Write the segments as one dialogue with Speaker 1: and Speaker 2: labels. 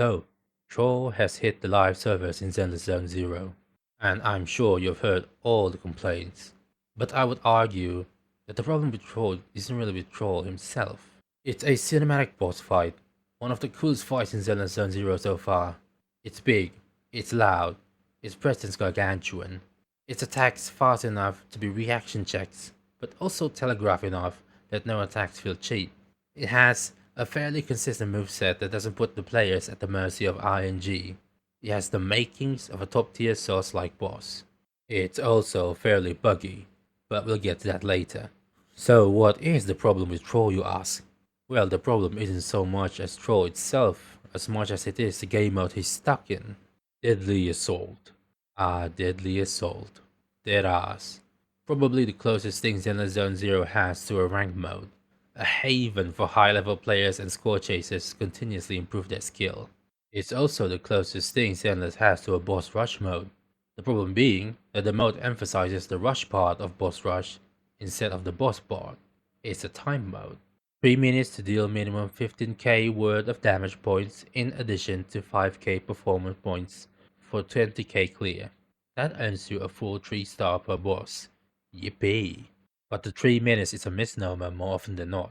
Speaker 1: So, Thrall has hit the live servers in Zenless Zone Zero, and I'm sure you've heard all the complaints. But I would argue that the problem with Thrall isn't really with Thrall himself. It's a cinematic boss fight, one of the coolest fights in Zenless Zone Zero so far. It's big, it's loud, its presence gargantuan. Its attacks fast enough to be reaction checks, but also telegraph enough that no attacks feel cheap. It has a fairly consistent moveset that doesn't put the players at the mercy of RNG. It has the makings of a top tier Souls-like boss. It's also fairly buggy, but we'll get to that later. So what is the problem with Thrall, you ask? Well, the problem isn't so much as Thrall itself, as much as it is the game mode he's stuck in. Deadly Assault. Deadly Assault. Dead ass. Probably the closest thing Zenless Zone Zero has to a ranked mode. A haven for high-level players and score chasers to continuously improve their skill. It's also the closest thing Zenless has to a boss rush mode. The problem being that the mode emphasizes the rush part of boss rush instead of the boss part. It's a time mode. 3 minutes to deal minimum 15k worth of damage points in addition to 5k performance points for 20k clear. That earns you a full 3-star per boss. Yippee. But the 3 minutes is a misnomer more often than not.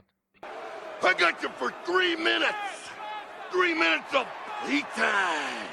Speaker 2: I got you for 3 minutes! 3 minutes of playtime!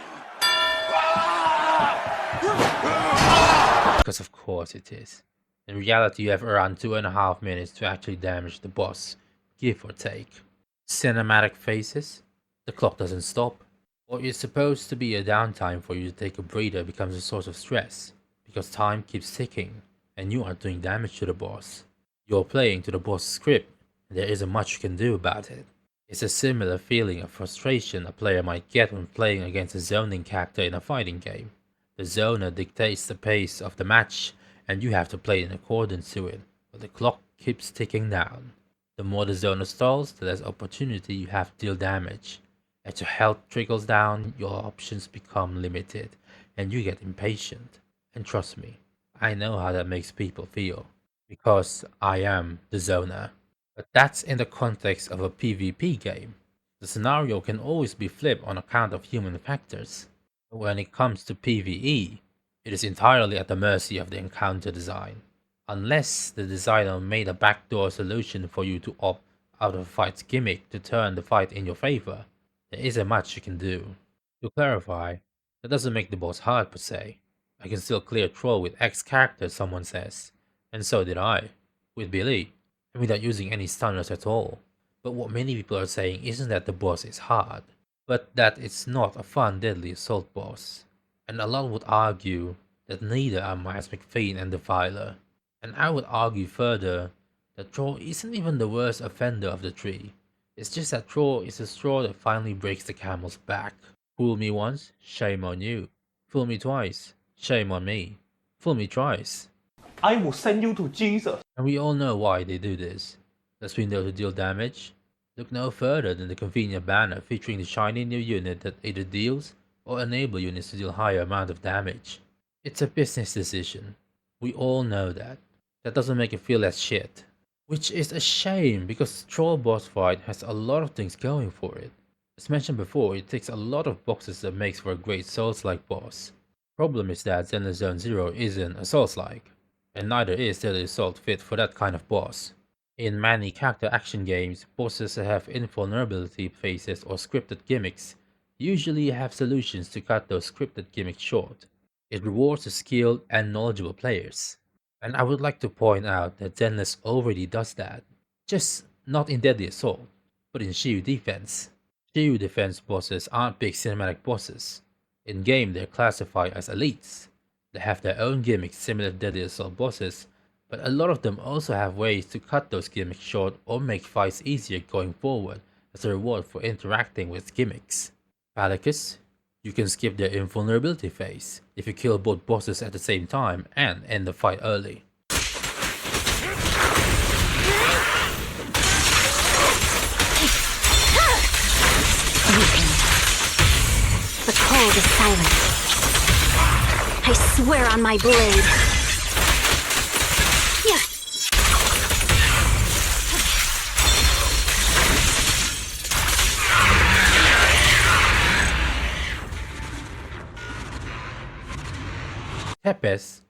Speaker 1: Because of course it is. In reality you have around 2.5 minutes to actually damage the boss, give or take. Cinematic phases? The clock doesn't stop. What is supposed to be a downtime for you to take a breather becomes a source of stress, because time keeps ticking, and you are doing damage to the boss. You're playing to the boss script, and there isn't much you can do about it. It's a similar feeling of frustration a player might get when playing against a zoning character in a fighting game. The zoner dictates the pace of the match, and you have to play in accordance to it, but the clock keeps ticking down. The more the zoner stalls, the less opportunity you have to deal damage. As your health trickles down, your options become limited, and you get impatient. And trust me, I know how that makes people feel, because I am the zoner. But that's in the context of a PvP game. The scenario can always be flipped on account of human factors. But when it comes to PvE, it is entirely at the mercy of the encounter design. Unless the designer made a backdoor solution for you to opt out of a fight's gimmick to turn the fight in your favor, there isn't much you can do. To clarify, that doesn't make the boss hard per se. I can still clear Thrall with X character, someone says. And so did I. With Billy. And without using any stunners at all. But what many people are saying isn't that the boss is hard, but that it's not a fun Deadly Assault boss. And a lot would argue that neither are Miles McPhee and Defiler. And I would argue further that Thrall isn't even the worst offender of the three. It's just that Thrall is the straw that finally breaks the camel's back. Fool me once, shame on you. Fool me twice, shame on me. Fool me thrice,
Speaker 3: I will send you to Jesus.
Speaker 1: and we all know why they do this. Does window to deal damage? Look no further than the convenient banner featuring the shiny new unit that either deals or enable units to deal higher amount of damage. It's a business decision. We all know that. That doesn't make it feel less shit. Which is a shame because Thrall boss fight has a lot of things going for it. As mentioned before, it ticks a lot of boxes that makes for a great Souls-like boss. Problem is that Zenless Zone Zero isn't a Souls-like, and neither is Deadly Assault fit for that kind of boss. In many character action games, bosses that have invulnerability phases or scripted gimmicks usually have solutions to cut those scripted gimmicks short. It rewards the skilled and knowledgeable players. And I would like to point out that Zenless already does that. Just not in Deadly Assault, but in Shiyu Defense. Shiyu Defense bosses aren't big cinematic bosses. In game they're classified as elites. They have their own gimmicks similar to Deadly Assault bosses, but a lot of them also have ways to cut those gimmicks short or make fights easier going forward as a reward for interacting with gimmicks. Palicus, you can skip their invulnerability phase if you kill both bosses at the same time and end the fight early.
Speaker 4: The cold is silent. I swear on my blade. Yeah.
Speaker 1: Tepes,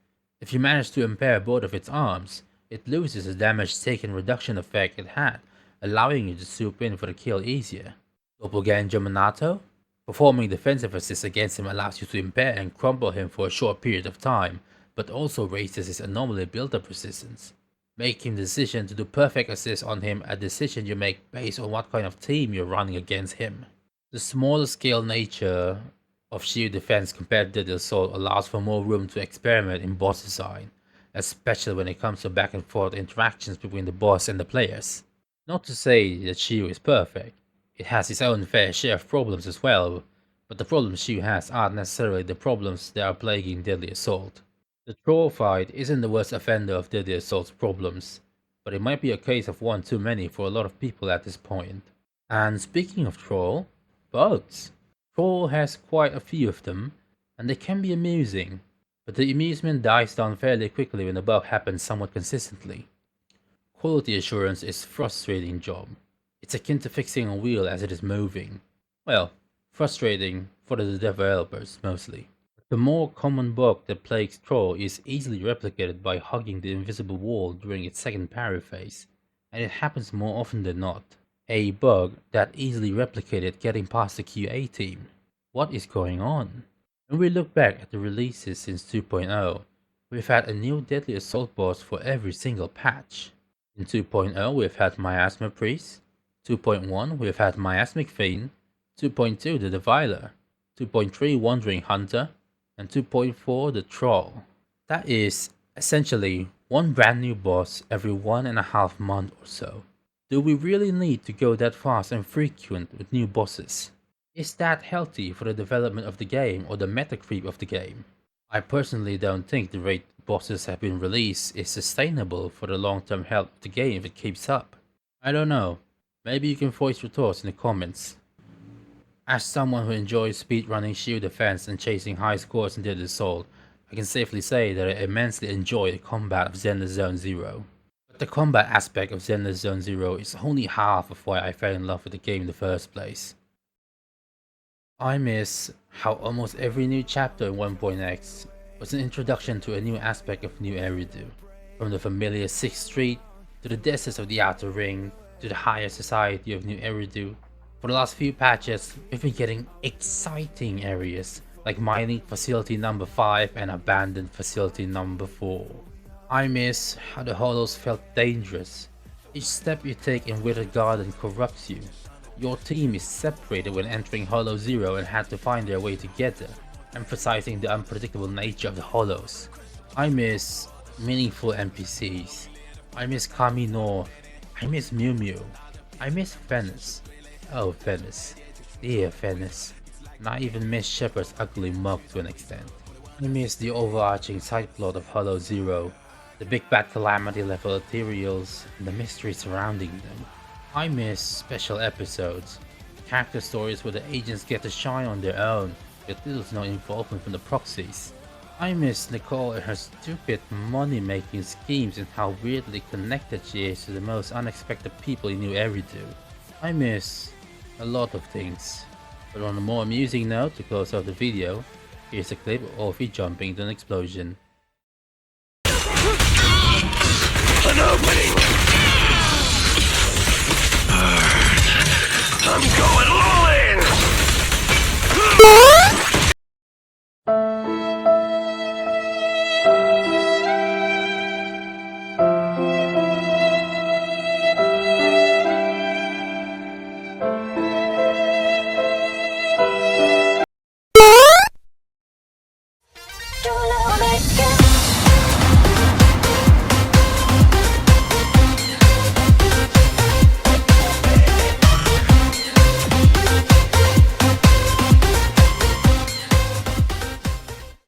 Speaker 1: if you manage to impair both of its arms, it loses the damage taken reduction effect it had, allowing you to swoop in for the kill easier. Doppelganger Minato, performing defensive assist against him allows you to impair and crumple him for a short period of time, but also raises his anomaly build-up resistance. Making the decision to do perfect assist on him a decision you make based on what kind of team you're running against him. The smaller scale nature of Shiyu Defense compared to Deadly Assault allows for more room to experiment in boss design, especially when it comes to back and forth interactions between the boss and the players. Not to say that Shiyu is perfect, it has its own fair share of problems as well, but the problems Shiyu has aren't necessarily the problems that are plaguing Deadly Assault. The Thrall fight isn't the worst offender of Deadly Assault's problems, but it might be a case of one too many for a lot of people at this point. And speaking of Thrall, bugs. Thrall has quite a few of them, and they can be amusing, but the amusement dies down fairly quickly when the bug happens somewhat consistently. Quality assurance is a frustrating job. It's akin to fixing a wheel as it is moving. Well, frustrating for the developers mostly. The more common bug that plagues Thrall is easily replicated by hugging the invisible wall during its second parry phase, and it happens more often than not. A bug that easily replicated getting past the QA team. What is going on? When we look back at the releases since 2.0, we've had a new Deadly Assault boss for every single patch. In 2.0 we've had Miasma Priest, 2.1 we've had Miasmic Fiend, 2.2 the Deviler, 2.3 Wandering Hunter, and 2.4 the Thrall. That is essentially one brand new boss every 1.5 months or so. Do we really need to go that fast and frequent with new bosses? Is that healthy for the development of the game or the meta creep of the game? I personally don't think the rate bosses have been released is sustainable for the long-term health of the game if it keeps up. I don't know, maybe you can voice your thoughts in the comments. As someone who enjoys speedrunning Shiyu Defense and chasing high scores in Deadly Assault, I can safely say that I immensely enjoy the combat of Zenless Zone Zero. But the combat aspect of Zenless Zone Zero is only half of why I fell in love with the game in the first place. I miss how almost every new chapter in 1.x was an introduction to a new aspect of New Eridu. From the familiar 6th Street, to the deserts of the Outer Ring, to the higher society of New Eridu. For the last few patches, we've been getting exciting areas like Mining Facility number 5 and Abandoned Facility number 4. I miss how the Hollows felt dangerous. Each step you take in Withered Garden corrupts you. Your team is separated when entering Hollow Zero and had to find their way together, emphasizing the unpredictable nature of the Hollows. I miss meaningful NPCs. I miss Kami North. I miss Mew Mew. I miss Venice. Oh Venice, dear Venice. And I even miss Shepard's ugly mug to an extent. I miss the overarching side plot of Hollow Zero, the big bad calamity level ethereals, and the mystery surrounding them. I miss special episodes, character stories where the agents get to shine on their own, with little to no involvement from the proxies. I miss Nicole and her stupid money-making schemes and how weirdly connected she is to the most unexpected people in New Eridu. I miss a lot of things. But on a more amusing note, to close off the video, here's a clip of Orphie jumping into an explosion.
Speaker 2: An opening! I'm going!